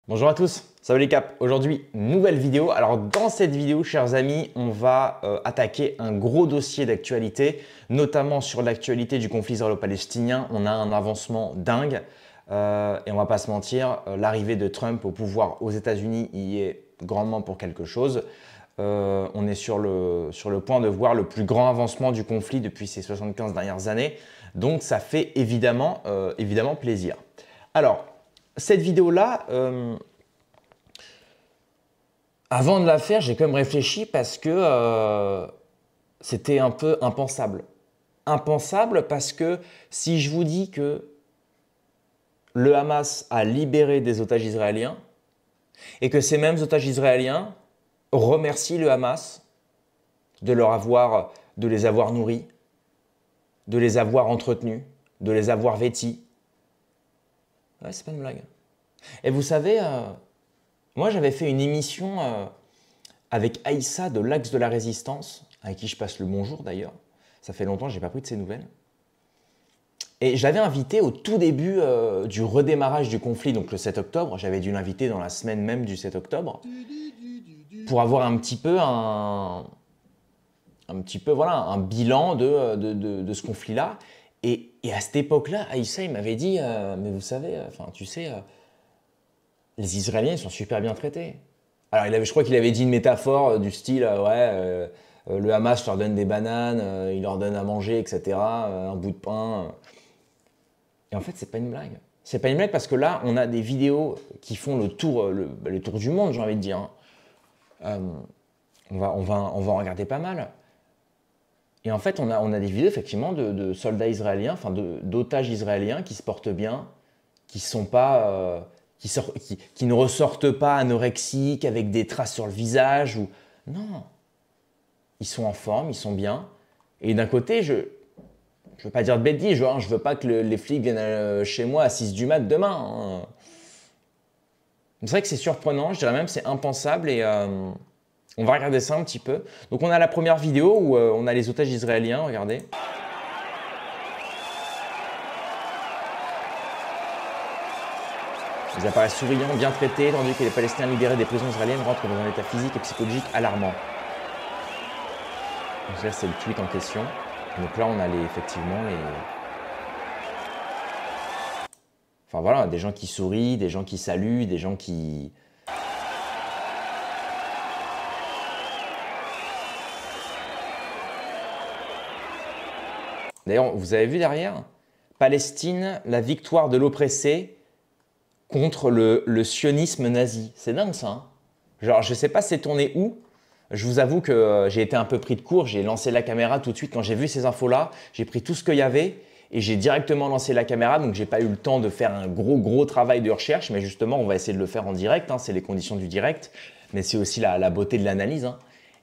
Bonjour à tous, salut les caps. Aujourd'hui, nouvelle vidéo. Alors dans cette vidéo, chers amis, on va attaquer un gros dossier d'actualité, notamment sur l'actualité du conflit israélo-palestinien. On a un avancement dingue et on va pas se mentir, l'arrivée de Trump au pouvoir aux États-Unis y est grandement pour quelque chose. On est sur le point de voir le plus grand avancement du conflit depuis ces 75 dernières années. Donc ça fait évidemment plaisir. Alors, cette vidéo-là, avant de la faire, j'ai quand même réfléchi parce que c'était un peu impensable. Impensable parce que si je vous dis que le Hamas a libéré des otages israéliens et que ces mêmes otages israéliens remercient le Hamas de les avoir nourris, de les avoir entretenus, de les avoir vêtis. Ouais, c'est pas une blague. Et vous savez, moi j'avais fait une émission avec Aïssa de l'Axe de la Résistance, avec qui je passe le bonjour d'ailleurs. Ça fait longtemps que je n'ai pas pris de ses nouvelles. Et je l'avais invité au tout début du redémarrage du conflit, donc le 7 octobre. J'avais dû l'inviter dans la semaine même du 7 octobre pour avoir un petit peu voilà, un bilan de ce conflit-là. Et à cette époque-là, Aïssa, il m'avait dit mais vous savez, tu sais, les Israéliens ils sont super bien traités. Alors, je crois qu'il avait dit une métaphore du style le Hamas leur donne des bananes, il leur donne à manger, etc., un bout de pain. Et en fait, c'est pas une blague. C'est pas une blague parce que là, on a des vidéos qui font le tour du monde, j'ai envie de dire. On va en regarder pas mal. Et en fait, on a des vidéos effectivement de soldats israéliens, enfin d'otages israéliens qui se portent bien, qui sont pas, qui ne ressortent pas anorexiques avec des traces sur le visage ou non, ils sont en forme, ils sont bien. Et d'un côté, je veux pas dire de bêtises, je veux pas que les flics viennent chez moi à 6 du mat demain. C'est vrai que c'est surprenant, je dirais même c'est impensable et on va regarder ça un petit peu. Donc on a la première vidéo où on a les otages israéliens, regardez. Ils apparaissent souriants, bien traités, tandis que les Palestiniens libérés des prisons israéliennes rentrent dans un état physique et psychologique alarmant. Donc là c'est le tweet en question. Donc là on a effectivement les... Enfin voilà, des gens qui sourient, des gens qui saluent, des gens qui... D'ailleurs, vous avez vu derrière, Palestine, la victoire de l'oppressé contre le sionisme nazi. C'est dingue ça. Hein, genre, je sais pas c'est tourné où. Je vous avoue que j'ai été un peu pris de court. J'ai lancé la caméra tout de suite quand j'ai vu ces infos-là. J'ai pris tout ce qu'il y avait et j'ai directement lancé la caméra. Donc, j'ai pas eu le temps de faire un gros travail de recherche. Mais justement, on va essayer de le faire en direct. Hein, c'est les conditions du direct. Mais c'est aussi la beauté de l'analyse. Hein.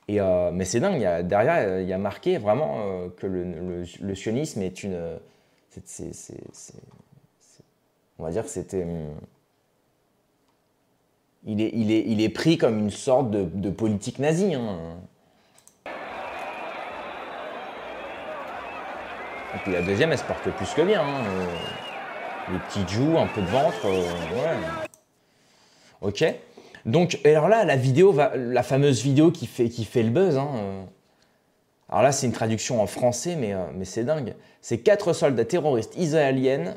Mais c'est dingue, derrière, il y a marqué vraiment que le sionisme est une... on va dire que c'était... Il est pris comme une sorte de politique nazie. Hein. Et puis la deuxième, elle se porte plus que bien. Hein. Les petites joues, un peu de ventre, ouais. Ok. Donc, alors là, la fameuse vidéo qui fait le buzz. Hein. Alors là, c'est une traduction en français, mais c'est dingue. C'est 4 soldats terroristes israéliennes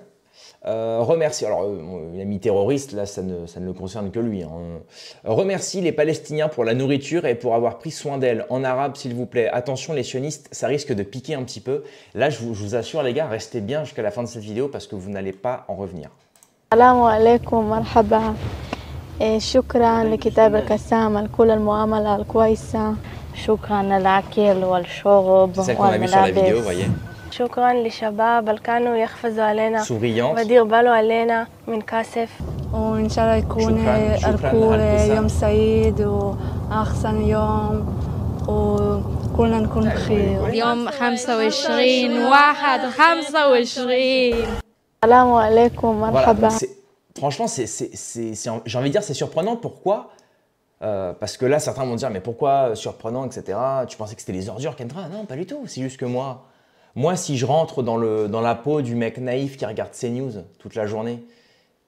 remercient. Alors, il a mis terroriste, là, ça ne le concerne que lui. Hein. Remercie les Palestiniens pour la nourriture et pour avoir pris soin d'elles. En arabe, s'il vous plaît. Attention, les sionistes, ça risque de piquer un petit peu. Là, je vous assure, les gars, restez bien jusqu'à la fin de cette vidéo parce que vous n'allez pas en revenir. Assalamu alaikum, marhaba. شكرا لكتابك السامة لكل المعاملة الكويسة شكرا للأكل والشرب والملابس شكرا للشباب اللي كانوا يحفزوا علينا ودير بالو علينا من كاسف وإن شاء الله يكون الكل يوم سعيد وأحسن يوم وكلنا نكون بخير يوم 25/1/25 السلام عليكم مرحبا. Franchement, j'ai envie de dire c'est surprenant. Pourquoi parce que là, certains vont dire mais pourquoi surprenant, etc. Tu pensais que c'était les ordures Kendra? Non, pas du tout. C'est juste que moi, si je rentre dans la peau du mec naïf qui regarde CNews toute la journée,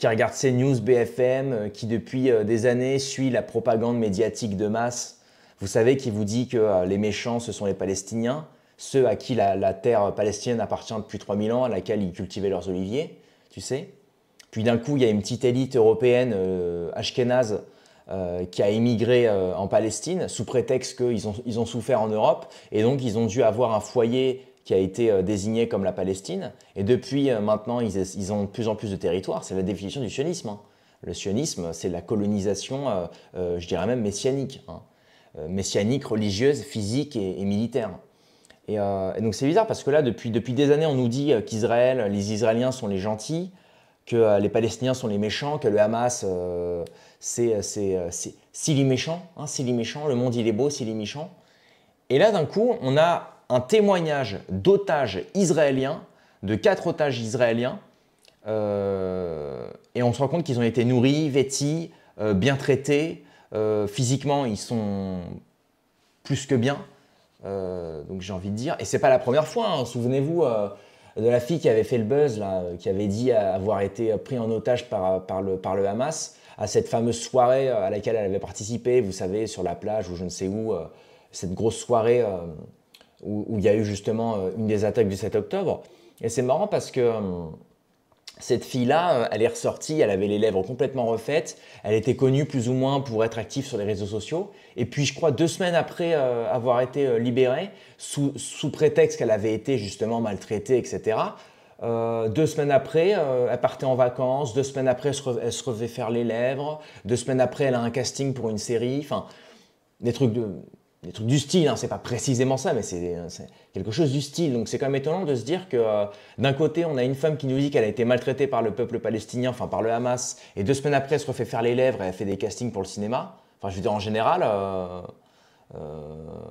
qui regarde CNews, BFM, qui depuis des années suit la propagande médiatique de masse. Vous savez, qui vous dit que les méchants, ce sont les Palestiniens, ceux à qui la terre palestinienne appartient depuis 3000 ans, à laquelle ils cultivaient leurs oliviers, tu sais. Puis d'un coup, il y a une petite élite européenne, ashkénaze, qui a émigré en Palestine sous prétexte qu'ils ont souffert en Europe et donc ils ont dû avoir un foyer qui a été désigné comme la Palestine. Et depuis maintenant, ils ont de plus en plus de territoires. C'est la définition du sionisme. Hein. Le sionisme, c'est la colonisation, je dirais même messianique. Hein. Messianique, religieuse, physique et militaire. Et donc c'est bizarre parce que là, depuis des années, on nous dit qu'Israël, les Israéliens sont les gentils, que les Palestiniens sont les méchants, que le Hamas, c'est Sili méchant, hein, Sili méchant, le monde il est beau, Sili méchant. Et là, d'un coup, on a un témoignage d'otages israéliens, de 4 otages israéliens, et on se rend compte qu'ils ont été nourris, vêtis, bien traités, physiquement, ils sont plus que bien, donc j'ai envie de dire, et c'est pas la première fois, hein, souvenez-vous de la fille qui avait fait le buzz, là, qui avait dit avoir été pris en otage par le Hamas, à cette fameuse soirée à laquelle elle avait participé, vous savez, sur la plage ou je ne sais où, cette grosse soirée où il y a eu justement une des attaques du 7 octobre. Et c'est marrant parce que cette fille-là, elle est ressortie, elle avait les lèvres complètement refaites, elle était connue plus ou moins pour être active sur les réseaux sociaux. Et puis je crois 2 semaines après avoir été libérée, sous prétexte qu'elle avait été justement maltraitée, etc., 2 semaines après, elle partait en vacances, 2 semaines après, elle se refait faire les lèvres, 2 semaines après, elle a un casting pour une série, enfin, des trucs du style, hein, c'est pas précisément ça, mais c'est quelque chose du style. Donc c'est quand même étonnant de se dire que d'un côté, on a une femme qui nous dit qu'elle a été maltraitée par le peuple palestinien, enfin par le Hamas, et 2 semaines après, elle se refait faire les lèvres et elle fait des castings pour le cinéma. Enfin, je veux dire, en général,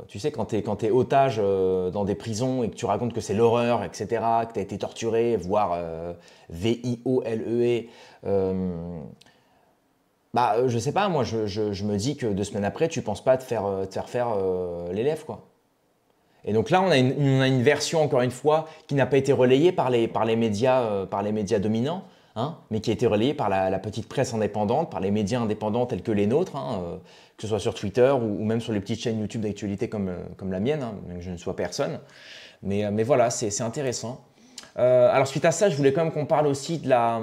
tu sais, quand tu es otage dans des prisons et que tu racontes que c'est l'horreur, etc., que tu as été torturé, voire VIOLE, bah, je sais pas, moi, je me dis que 2 semaines après, tu penses pas te faire faire les lèvres, quoi. Et donc là, on a une version, encore une fois, qui n'a pas été relayée par les médias dominants, hein, mais qui a été relayée par la petite presse indépendante, par les médias indépendants tels que les nôtres, hein, que ce soit sur Twitter ou même sur les petites chaînes YouTube d'actualité comme la mienne, hein, même que je ne sois personne. Mais voilà, c'est intéressant. Alors suite à ça, je voulais quand même qu'on parle aussi de la...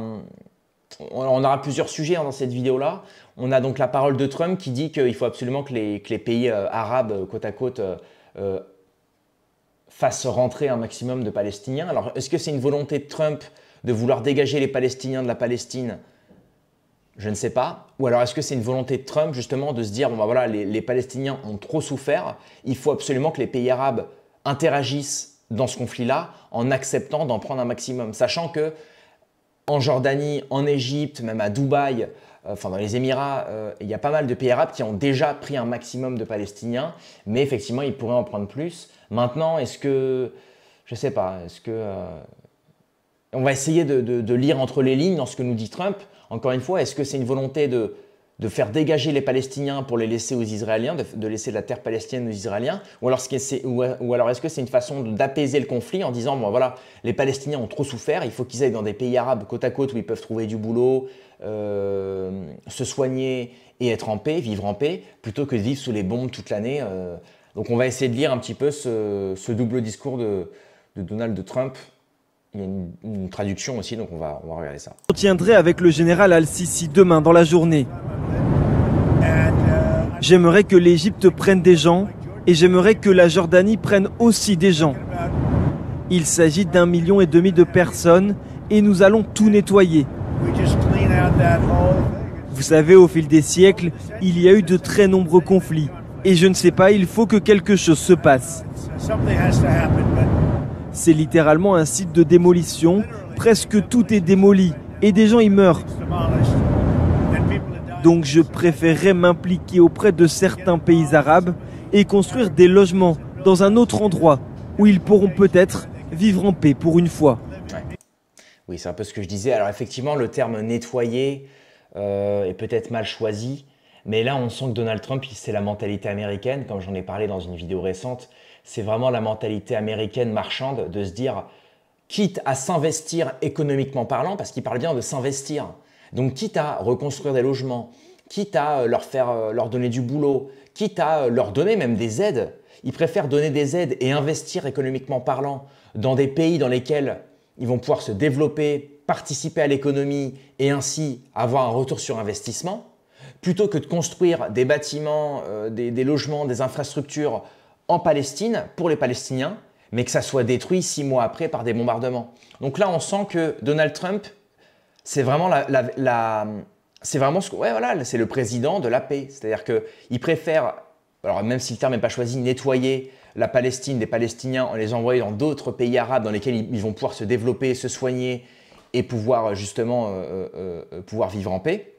On aura plusieurs sujets dans cette vidéo-là. On a donc la parole de Trump qui dit qu'il faut absolument que les pays arabes côte à côte fassent rentrer un maximum de Palestiniens. Alors, est-ce que c'est une volonté de Trump de vouloir dégager les Palestiniens de la Palestine? Je ne sais pas. Ou alors, est-ce que c'est une volonté de Trump justement de se dire, bon ben voilà, les Palestiniens ont trop souffert, il faut absolument que les pays arabes interagissent dans ce conflit-là en acceptant d'en prendre un maximum, sachant que en Jordanie, en Égypte, même à Dubaï, enfin dans les Émirats, il y a pas mal de pays arabes qui ont déjà pris un maximum de Palestiniens, mais effectivement, ils pourraient en prendre plus. Maintenant, est-ce que, je ne sais pas, est-ce que... on va essayer de lire entre les lignes dans ce que nous dit Trump. Encore une fois, est-ce que c'est une volonté de faire dégager les Palestiniens pour les laisser aux Israéliens, de laisser la terre palestinienne aux Israéliens, ou alors est-ce que c'est une façon d'apaiser le conflit en disant, bon voilà, les Palestiniens ont trop souffert, il faut qu'ils aillent dans des pays arabes côte à côte où ils peuvent trouver du boulot, se soigner et être en paix, vivre en paix, plutôt que de vivre sous les bombes toute l'année. Donc on va essayer de lire un petit peu ce double discours de Donald Trump. Il y a une traduction aussi, donc on va regarder ça. Je tiendrai avec le général Al-Sisi demain dans la journée. J'aimerais que l'Égypte prenne des gens et j'aimerais que la Jordanie prenne aussi des gens. Il s'agit d'1,5 million de personnes et nous allons tout nettoyer. Vous savez, au fil des siècles, il y a eu de très nombreux conflits. Et je ne sais pas, il faut que quelque chose se passe. C'est littéralement un site de démolition. Presque tout est démoli et des gens y meurent. Donc je préférerais m'impliquer auprès de certains pays arabes et construire des logements dans un autre endroit où ils pourront peut-être vivre en paix pour une fois. Ouais. Oui, c'est un peu ce que je disais. Alors effectivement, le terme nettoyer est peut-être mal choisi, mais là on sent que Donald Trump, c'est la mentalité américaine, comme j'en ai parlé dans une vidéo récente. C'est vraiment la mentalité américaine marchande de se dire, quitte à s'investir économiquement parlant, parce qu'il parle bien de s'investir, Donc, quitte à reconstruire des logements, quitte à leur donner du boulot, quitte à leur donner même des aides, ils préfèrent donner des aides et investir économiquement parlant dans des pays dans lesquels ils vont pouvoir se développer, participer à l'économie et ainsi avoir un retour sur investissement, plutôt que de construire des bâtiments, des logements, des infrastructures en Palestine pour les Palestiniens, mais que ça soit détruit 6 mois après par des bombardements. Donc là, on sent que Donald Trump, c'est vraiment c'est vraiment c'est le président de la paix. C'est-à-dire qu'il préfère, alors même si le terme n'est pas choisi, nettoyer la Palestine des Palestiniens en les envoyant dans d'autres pays arabes dans lesquels ils vont pouvoir se développer, se soigner et pouvoir justement pouvoir vivre en paix,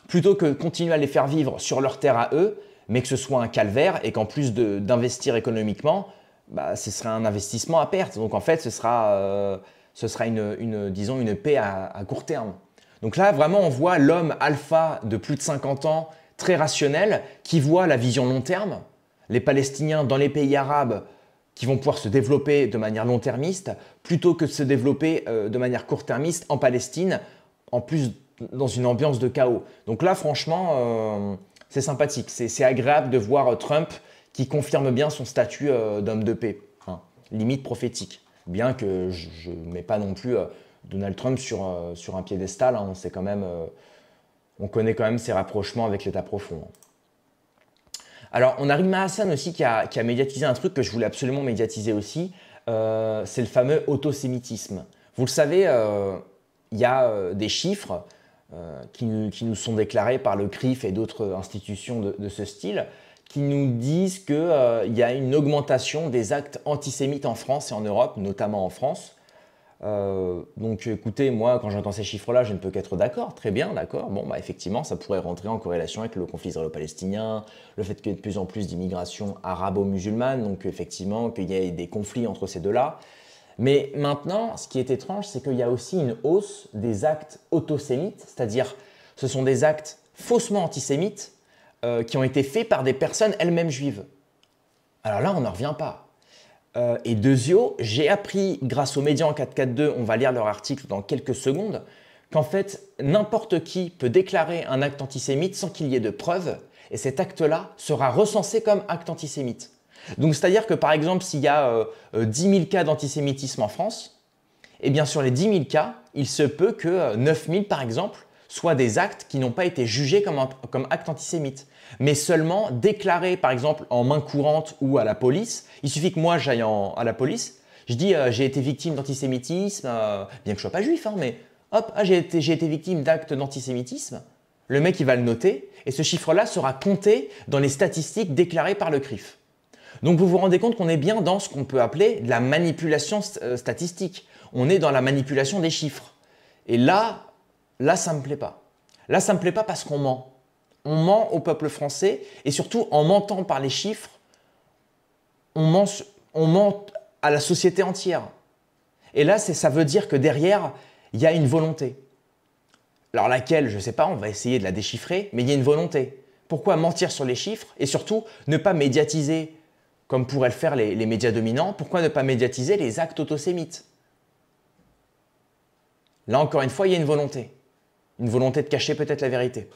plutôt que continuer à les faire vivre sur leur terre à eux, mais que ce soit un calvaire et qu'en plus d'investir économiquement, ce serait un investissement à perte. Donc en fait, ce sera disons une paix à court terme. Donc là, vraiment, on voit l'homme alpha de plus de 50 ans, très rationnel, qui voit la vision long terme, les Palestiniens dans les pays arabes qui vont pouvoir se développer de manière long-termiste, plutôt que de se développer de manière court-termiste en Palestine, en plus dans une ambiance de chaos. Donc là, franchement, c'est sympathique. C'est agréable de voir Trump qui confirme bien son statut d'homme de paix, hein, limite prophétique. Bien que je ne mets pas non plus Donald Trump sur un piédestal, hein, on connaît quand même ses rapprochements avec l'État profond. Alors, on a Rima Hassan aussi qui a médiatisé un truc que je voulais absolument médiatiser aussi, c'est le fameux autosémitisme. Vous le savez, il y a des chiffres qui nous sont déclarés par le CRIF et d'autres institutions de ce style, qui nous disent qu'il y a une augmentation des actes antisémites en France et en Europe, notamment en France. Donc écoutez, moi quand j'entends ces chiffres-là, je ne peux qu'être d'accord, très bien, d'accord. Bon, effectivement, ça pourrait rentrer en corrélation avec le conflit israélo-palestinien, le fait qu'il y ait de plus en plus d'immigration arabo-musulmane, donc effectivement qu'il y ait des conflits entre ces deux-là. Mais maintenant, ce qui est étrange, c'est qu'il y a aussi une hausse des actes autosémites, c'est-à-dire ce sont des actes faussement antisémites qui ont été faits par des personnes elles-mêmes juives. Alors là, on n'en revient pas. Et deuxio, j'ai appris grâce aux médias en 442, on va lire leur article dans quelques secondes, qu'en fait, n'importe qui peut déclarer un acte antisémite sans qu'il y ait de preuves, et cet acte-là sera recensé comme acte antisémite. Donc, c'est-à-dire que par exemple, s'il y a 10 000 cas d'antisémitisme en France, eh bien sur les 10 000 cas, il se peut que 9 000 par exemple soient des actes qui n'ont pas été jugés comme actes antisémites, mais seulement déclarés par exemple en main courante ou à la police. Il suffit que moi j'aille à la police, je dis j'ai été victime d'antisémitisme, bien que je ne sois pas juif, hein, mais hop, j'ai été victime d'actes d'antisémitisme. Le mec il va le noter et ce chiffre-là sera compté dans les statistiques déclarées par le CRIF. Donc vous vous rendez compte qu'on est bien dans ce qu'on peut appeler de la manipulation statistique. On est dans la manipulation des chiffres. Et là ça ne me plaît pas. Là ça ne me plaît pas parce qu'on ment. On ment au peuple français et surtout en mentant par les chiffres, on ment à la société entière. Et là, ça veut dire que derrière, il y a une volonté. Alors laquelle, je ne sais pas, on va essayer de la déchiffrer, mais il y a une volonté. Pourquoi mentir sur les chiffres et surtout ne pas médiatiser comme pourraient le faire les médias dominants? Pourquoi ne pas médiatiser les actes autosémites? Là encore une fois, il y a une volonté. Une volonté de cacher peut-être la vérité.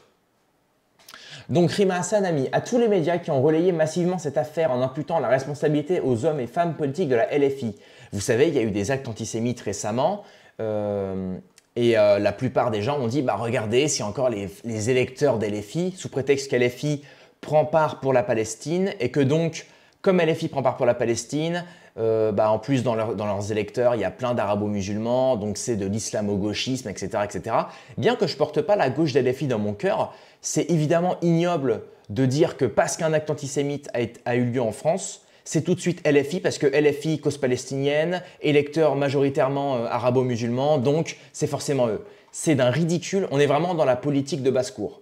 Donc Rima Hassan a mis à tous les médias qui ont relayé massivement cette affaire en imputant la responsabilité aux hommes et femmes politiques de la LFI. Vous savez, il y a eu des actes antisémites récemment la plupart des gens ont dit regardez, c'est encore les électeurs d'LFI, sous prétexte qu'LFI prend part pour la Palestine et que donc, comme LFI prend part pour la Palestine, en plus dans leurs électeurs, il y a plein d'arabo-musulmans, donc c'est de l'islamo-gauchisme, etc., etc. Bien que je ne porte pas la gauche d'LFI dans mon cœur, c'est évidemment ignoble de dire que parce qu'un acte antisémite a eu lieu en France, c'est tout de suite LFI parce que LFI, cause palestinienne, électeurs majoritairement arabo-musulmans, donc c'est forcément eux. C'est d'un ridicule, on est vraiment dans la politique de basse-cour.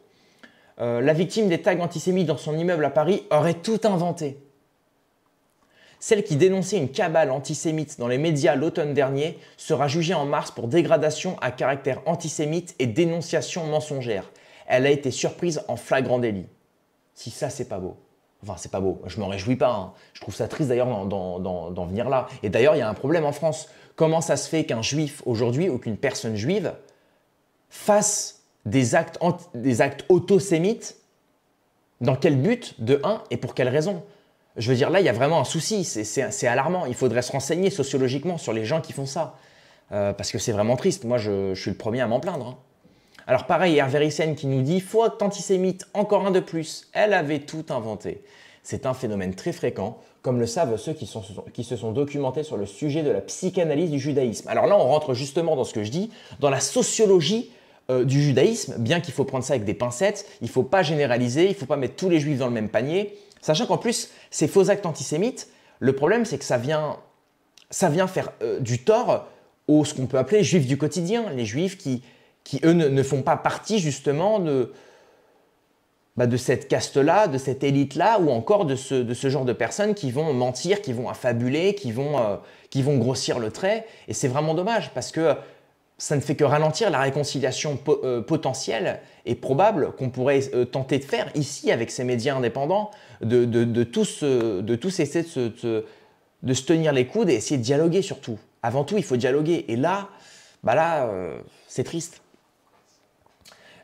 La victime des tags antisémites dans son immeuble à Paris aurait tout inventé. Celle qui dénonçait une cabale antisémite dans les médias l'automne dernier sera jugée en mars pour dégradation à caractère antisémite et dénonciation mensongère. Elle a été surprise en flagrant délit. Si ça, c'est pas beau. Enfin, c'est pas beau. Je m'en réjouis pas. Hein. Je trouve ça triste d'ailleurs d'en venir là. Et d'ailleurs, il y a un problème en France. Comment ça se fait qu'un juif aujourd'hui ou qu'une personne juive fasse des actes autosémites. Dans quel but, de un, et pour quelle raison? Je veux dire, là, il y a vraiment un souci, c'est alarmant. Il faudrait se renseigner sociologiquement sur les gens qui font ça. Parce que c'est vraiment triste. Moi, je suis le premier à m'en plaindre. Hein. Alors pareil, Hervé Rissen qui nous dit « Faux acte antisémite, encore un de plus. Elle avait tout inventé. » C'est un phénomène très fréquent, comme le savent ceux qui se sont documentés sur le sujet de la psychanalyse du judaïsme. Alors là, on rentre justement dans ce que je dis, dans la sociologie du judaïsme, bien qu'il faut prendre ça avec des pincettes, il ne faut pas généraliser, il ne faut pas mettre tous les juifs dans le même panier, sachant qu'en plus, ces faux actes antisémites, le problème c'est que ça vient faire du tort aux ce qu'on peut appeler juifs du quotidien, les juifs qui eux ne font pas partie justement de cette caste-là, de cette élite-là, ou encore de ce genre de personnes qui vont mentir, qui vont affabuler, qui vont grossir le trait. Et c'est vraiment dommage parce que ça ne fait que ralentir la réconciliation potentielle et probable qu'on pourrait tenter de faire ici avec ces médias indépendants, de tous essayer de se tenir les coudes et essayer de dialoguer surtout. Avant tout, il faut dialoguer. Et là, c'est triste.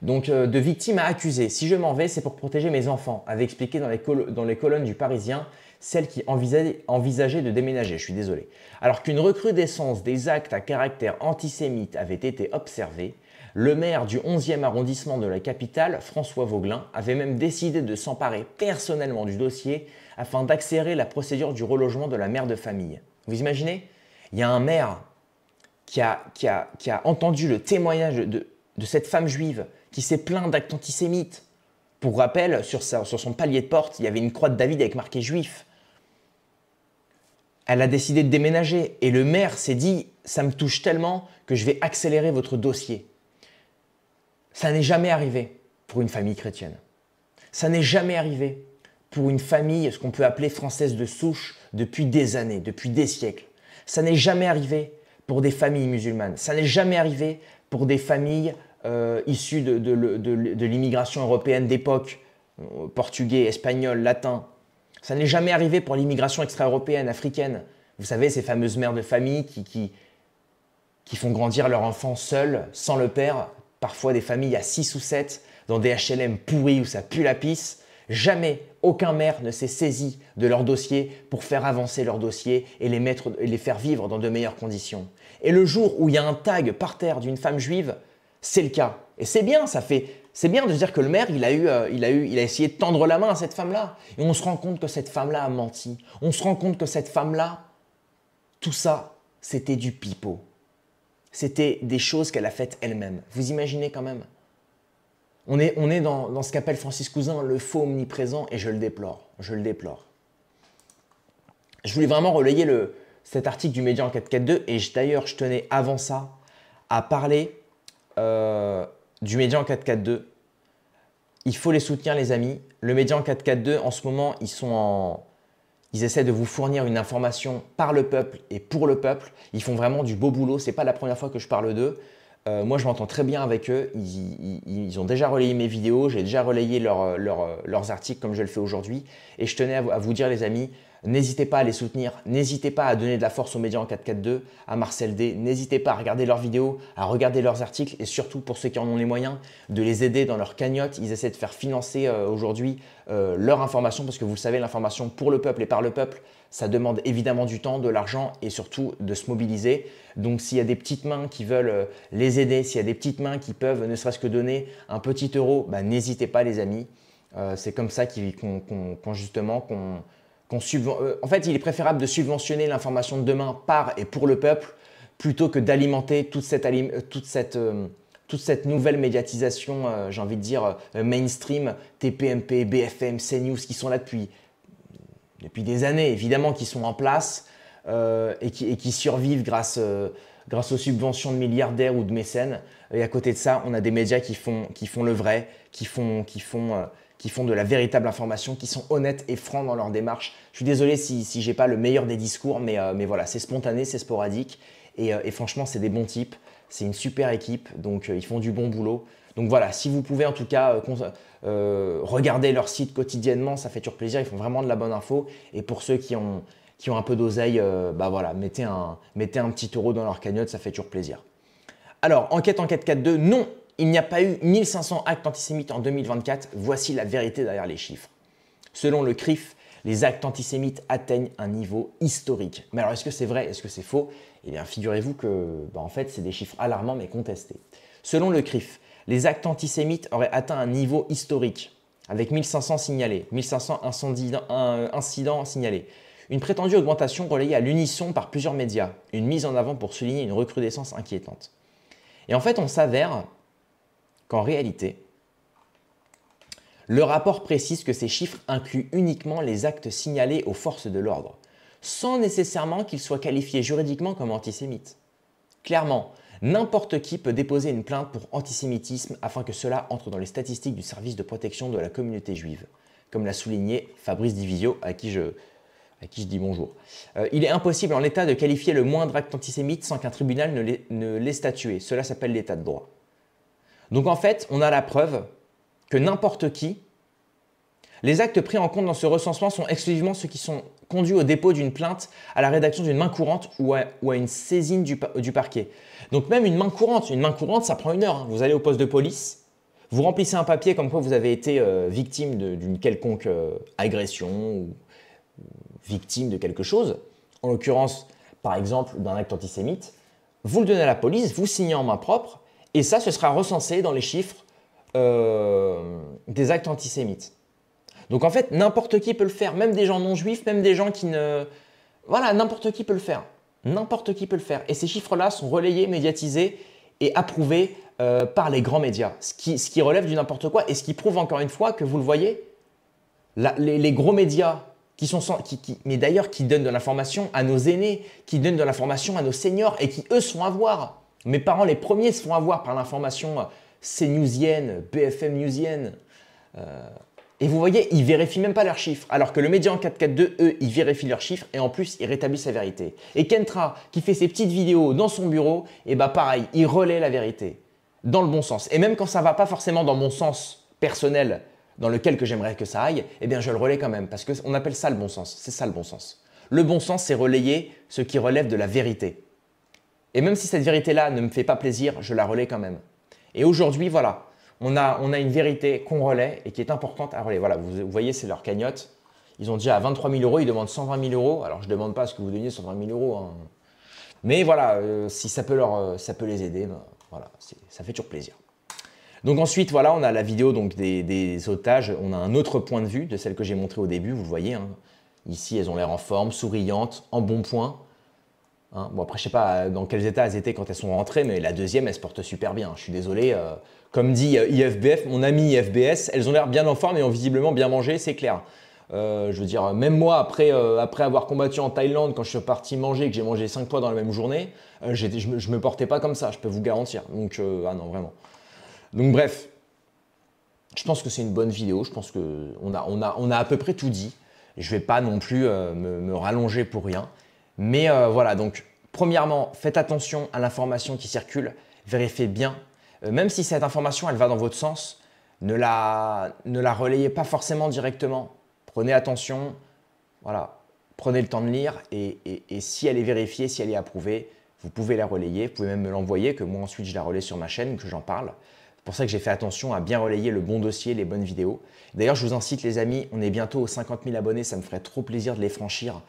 Donc, de victime à accusé. Si je m'en vais, c'est pour protéger mes enfants, avait expliqué dans les colonnes du Parisien celle qui envisageait de déménager. Je suis désolé. Alors qu'une recrudescence des actes à caractère antisémite avait été observée, le maire du 11e arrondissement de la capitale, François Vauglin, avait même décidé de s'emparer personnellement du dossier afin d'accélérer la procédure du relogement de la mère de famille. Vous imaginez? Il y a un maire qui a entendu le témoignage de cette femme juive qui s'est plaint d'actes antisémites. Pour rappel, sur son palier de porte, il y avait une croix de David avec marqué juif. Elle a décidé de déménager et le maire s'est dit « ça me touche tellement que je vais accélérer votre dossier ». Ça n'est jamais arrivé pour une famille chrétienne. Ça n'est jamais arrivé pour une famille, ce qu'on peut appeler française de souche, depuis des années, depuis des siècles. Ça n'est jamais arrivé pour des familles musulmanes. Ça n'est jamais arrivé pour des familles issues de l'immigration européenne d'époque, portugais, espagnol, latin. Ça n'est jamais arrivé pour l'immigration extra-européenne, africaine. Vous savez, ces fameuses mères de famille qui font grandir leur enfant seul, sans le père, parfois des familles à 6 ou 7, dans des HLM pourris où ça pue la pisse. Jamais aucun maire ne s'est saisi de leur dossier pour faire avancer leur dossier et les faire vivre dans de meilleures conditions. Et le jour où il y a un tag par terre d'une femme juive, c'est le cas. Et c'est bien, c'est bien de se dire que le maire, il a essayé de tendre la main à cette femme-là. Et on se rend compte que cette femme-là a menti. On se rend compte que cette femme-là, tout ça, c'était du pipeau. C'était des choses qu'elle a faites elle-même. Vous imaginez quand même? On est dans ce qu'appelle Francis Cousin le faux omniprésent et je le déplore. Je le déplore. Je voulais vraiment relayer cet article du Média en 442 et d'ailleurs, je tenais avant ça à parler du Média en 442. Il faut les soutenir les amis. Le Média en 442 en ce moment, ils essaient de vous fournir une information par le peuple et pour le peuple. Ils font vraiment du beau boulot. C'est pas la première fois que je parle d'eux. Moi, je m'entends très bien avec eux. Ils ont déjà relayé mes vidéos. J'ai déjà relayé leurs articles comme je le fais aujourd'hui. Et je tenais à vous dire les amis, n'hésitez pas à les soutenir, n'hésitez pas à donner de la force aux Médias en 442, à Marcel D, n'hésitez pas à regarder leurs vidéos, à regarder leurs articles et surtout pour ceux qui en ont les moyens, de les aider dans leur cagnotte. Ils essaient de faire financer aujourd'hui leur information parce que vous le savez, l'information pour le peuple et par le peuple, ça demande évidemment du temps, de l'argent et surtout de se mobiliser. Donc s'il y a des petites mains qui veulent les aider, s'il y a des petites mains qui peuvent ne serait-ce que donner un petit euro, n'hésitez pas les amis. C'est comme ça en fait, il est préférable de subventionner l'information de demain par et pour le peuple plutôt que d'alimenter toute cette nouvelle médiatisation, j'ai envie de dire, mainstream, TPMP, BFM, CNews, qui sont là depuis des années, évidemment, qui sont en place et qui survivent grâce aux subventions de milliardaires ou de mécènes. Et à côté de ça, on a des médias qui font le vrai, qui font de la véritable information, qui sont honnêtes et francs dans leur démarche. Je suis désolé si je n'ai pas le meilleur des discours, mais voilà, c'est spontané, c'est sporadique. Et franchement, c'est des bons types. C'est une super équipe, donc ils font du bon boulot. Donc voilà, si vous pouvez en tout cas regarder leur site quotidiennement, ça fait toujours plaisir. Ils font vraiment de la bonne info. Et pour ceux qui ont un peu d'oseille, voilà, mettez un petit euro dans leur cagnotte, ça fait toujours plaisir. Alors, enquête 442, non, il n'y a pas eu 1500 actes antisémites en 2024. Voici la vérité derrière les chiffres. Selon le CRIF, les actes antisémites atteignent un niveau historique. Mais alors, est-ce que c'est vrai? Est-ce que c'est faux? Eh bien, figurez-vous que, en fait, c'est des chiffres alarmants mais contestés. Selon le CRIF, les actes antisémites auraient atteint un niveau historique, avec 1500 signalés, 1500 incidents signalés. Une prétendue augmentation relayée à l'unisson par plusieurs médias, une mise en avant pour souligner une recrudescence inquiétante. Et en fait, on s'avère qu'en réalité, le rapport précise que ces chiffres incluent uniquement les actes signalés aux forces de l'ordre, sans nécessairement qu'ils soient qualifiés juridiquement comme antisémites. Clairement, n'importe qui peut déposer une plainte pour antisémitisme afin que cela entre dans les statistiques du service de protection de la communauté juive, comme l'a souligné Fabrice Divisio, à qui je dis bonjour. Il est impossible en l'état de qualifier le moindre acte antisémite sans qu'un tribunal ne l'ait statué. Cela s'appelle l'état de droit. Donc en fait, on a la preuve que n'importe qui, les actes pris en compte dans ce recensement sont exclusivement ceux qui sont conduits au dépôt d'une plainte, à la rédaction d'une main courante ou à une saisine du parquet. Donc même une main courante, ça prend 1 heure. Hein. Vous allez au poste de police, vous remplissez un papier comme quoi vous avez été victime d'une quelconque agression ou victime de quelque chose, en l'occurrence, par exemple, d'un acte antisémite, vous le donnez à la police, vous signez en main propre, et ça, ce sera recensé dans les chiffres des actes antisémites. Donc en fait, n'importe qui peut le faire, même des gens non juifs, même des gens qui ne... Voilà, n'importe qui peut le faire. N'importe qui peut le faire. Et ces chiffres-là sont relayés, médiatisés et approuvés par les grands médias, ce qui relève du n'importe quoi et ce qui prouve encore une fois que, vous le voyez, les gros médias mais d'ailleurs qui donnent de l'information à nos aînés, qui donnent de l'information à nos seniors et qui, eux, se font avoir. Mes parents, les premiers, se font avoir par l'information CNewsienne, BFM Newsienne. Et vous voyez, ils ne vérifient même pas leurs chiffres. Alors que le média en 442, eux, ils vérifient leurs chiffres et en plus, ils rétablissent la vérité. Et Kentra, qui fait ses petites vidéos dans son bureau, et bah pareil, il relaie la vérité dans le bon sens. Et même quand ça ne va pas forcément dans mon sens personnel, dans lequel que j'aimerais que ça aille, eh bien je le relais quand même, parce qu'on appelle ça le bon sens. C'est ça le bon sens. Le bon sens, c'est relayer ce qui relève de la vérité. Et même si cette vérité-là ne me fait pas plaisir, je la relais quand même. Et aujourd'hui, voilà, on a une vérité qu'on relaie et qui est importante à relayer. Voilà, vous voyez, c'est leur cagnotte. Ils ont déjà à 23 000 euros, ils demandent 120 000 euros. Alors, je ne demande pas à ce que vous donniez 120 000 euros. Hein. Mais voilà, si ça peut les aider, ben, voilà, ça fait toujours plaisir. Donc ensuite, voilà, on a la vidéo donc, des otages. On a un autre point de vue de celle que j'ai montrée au début, vous le voyez. Hein. Ici, elles ont l'air en forme, souriantes, en bon point. Hein. Bon, après, je ne sais pas dans quels états elles étaient quand elles sont rentrées, mais la deuxième, elle se porte super bien. Je suis désolé. Comme dit IFBF, mon ami IFBS, elles ont l'air bien en forme et ont visiblement bien mangé, c'est clair. Je veux dire, même moi, après avoir combattu en Thaïlande, quand je suis parti manger et que j'ai mangé 5 fois dans la même journée, je ne me portais pas comme ça, je peux vous garantir. Donc, ah non, vraiment. Donc bref, je pense que c'est une bonne vidéo, je pense qu'on a à peu près tout dit. Je ne vais pas non plus me rallonger pour rien. Mais voilà, donc premièrement, faites attention à l'information qui circule, vérifiez bien. Même si cette information, elle va dans votre sens, ne la relayez pas forcément directement. Prenez attention, voilà, prenez le temps de lire et si elle est vérifiée, si elle est approuvée, vous pouvez la relayer, vous pouvez même me l'envoyer, que moi ensuite je la relaie sur ma chaîne, que j'en parle. C'est pour ça que j'ai fait attention à bien relayer le bon dossier, les bonnes vidéos. D'ailleurs, je vous incite les amis, on est bientôt aux 50 000 abonnés, ça me ferait trop plaisir de les franchir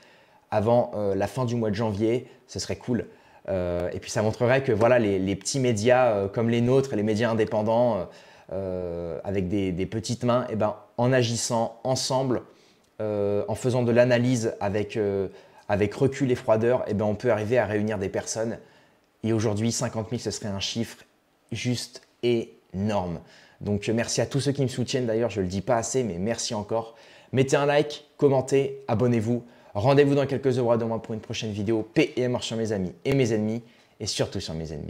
avant la fin du mois de janvier, ce serait cool. Et puis ça montrerait que voilà, les petits médias comme les nôtres, les médias indépendants, avec des petites mains, eh ben, en agissant ensemble, en faisant de l'analyse avec recul et froideur, eh ben, on peut arriver à réunir des personnes. Et aujourd'hui, 50 000, ce serait un chiffre juste énorme. Donc merci à tous ceux qui me soutiennent d'ailleurs, je ne le dis pas assez, mais merci encore. Mettez un like, commentez, abonnez-vous. Rendez-vous dans quelques heures de moi pour une prochaine vidéo. Paix et amour sur mes amis et mes ennemis, et surtout sur mes ennemis.